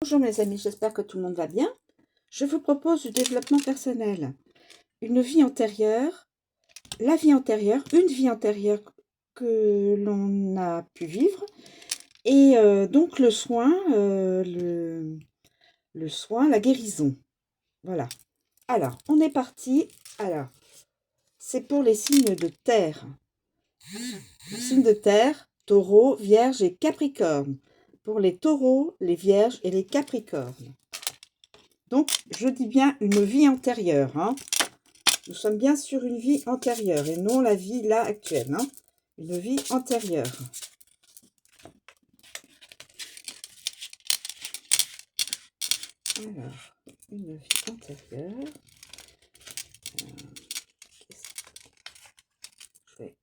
Bonjour mes amis, j'espère que tout le monde va bien. Je vous propose du développement personnel. Une vie antérieure, la vie antérieure, une vie antérieure que l'on a pu vivre. Et donc le soin, le soin, la guérison. Voilà. Alors, on est parti. Alors, c'est pour les signes de terre. Les signes de terre, taureau, vierge et capricorne. Pour les taureaux, les vierges et les capricornes. Donc, je dis bien une vie antérieure. Hein. Nous sommes bien sur une vie antérieure et non la vie là actuelle. Hein. Une vie antérieure. Alors, une vie antérieure. Je vais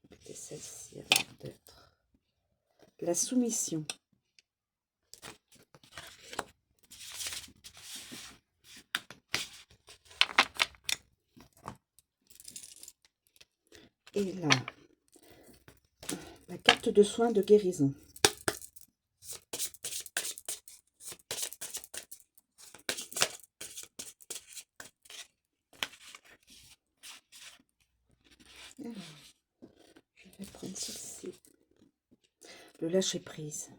répéter celle-ci avant d'être. La soumission. Et là, la carte de soins de guérison. Alors, je vais prendre celle-ci. Le lâcher-prise.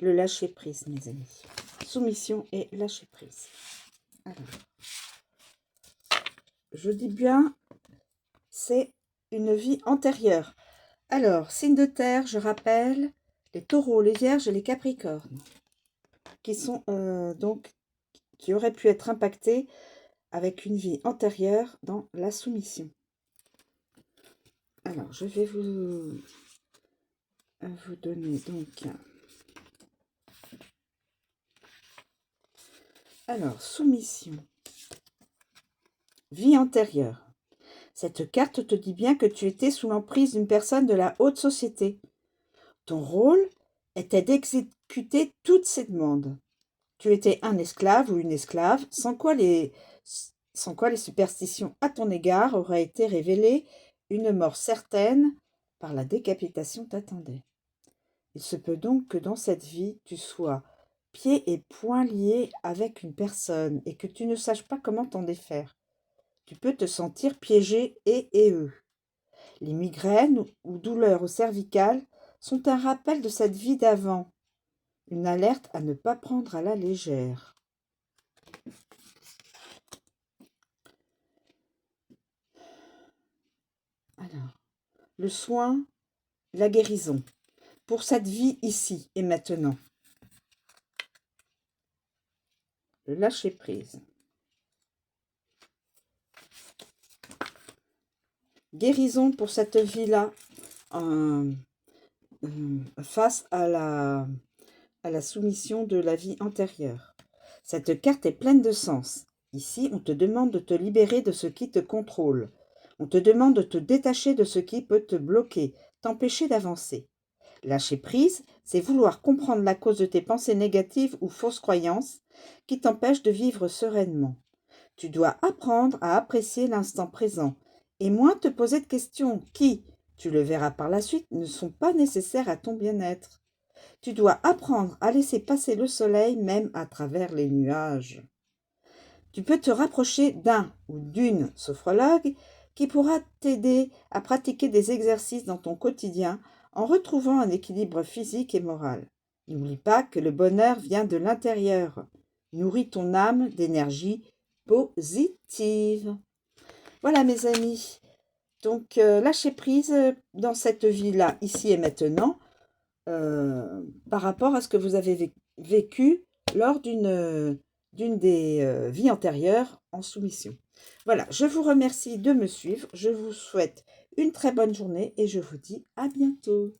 Le lâcher-prise, mes amis. Soumission et lâcher-prise. Alors, je dis bien, c'est une vie antérieure. Alors, signe de terre, je rappelle, les taureaux, les vierges et les capricornes, qui sont qui auraient pu être impactés avec une vie antérieure dans la soumission. Alors, je vais vous donner donc... Alors, soumission. Vie antérieure. Cette carte te dit bien que tu étais sous l'emprise d'une personne de la haute société. Ton rôle était d'exécuter toutes ces demandes. Tu étais un esclave ou une esclave, sans quoi les superstitions à ton égard auraient été révélées, une mort certaine par la décapitation t'attendait. Il se peut donc que dans cette vie, tu sois pieds et poings liés avec une personne et que tu ne saches pas comment t'en défaire. Tu peux te sentir piégé et eux. Les migraines ou douleurs au cervical sont un rappel de cette vie d'avant, une alerte à ne pas prendre à la légère. Alors, le soin, la guérison, pour cette vie ici et maintenant. Le lâcher-prise. Guérison pour cette vie-là, face à la soumission de la vie antérieure. Cette carte est pleine de sens. Ici, on te demande de te libérer de ce qui te contrôle. On te demande de te détacher de ce qui peut te bloquer, t'empêcher d'avancer. Lâcher prise, c'est vouloir comprendre la cause de tes pensées négatives ou fausses croyances qui t'empêchent de vivre sereinement. Tu dois apprendre à apprécier l'instant présent et moins te poser de questions qui, tu le verras par la suite, ne sont pas nécessaires à ton bien-être. Tu dois apprendre à laisser passer le soleil même à travers les nuages. Tu peux te rapprocher d'un ou d'une sophrologue qui pourra t'aider à pratiquer des exercices dans ton quotidien en retrouvant un équilibre physique et moral. N'oublie pas que le bonheur vient de l'intérieur. Nourris ton âme d'énergie positive. Voilà mes amis. Donc lâchez prise dans cette vie-là, ici et maintenant, par rapport à ce que vous avez vécu lors d'une des vies antérieures en soumission. Voilà, je vous remercie de me suivre. Je vous souhaite une très bonne journée et je vous dis à bientôt.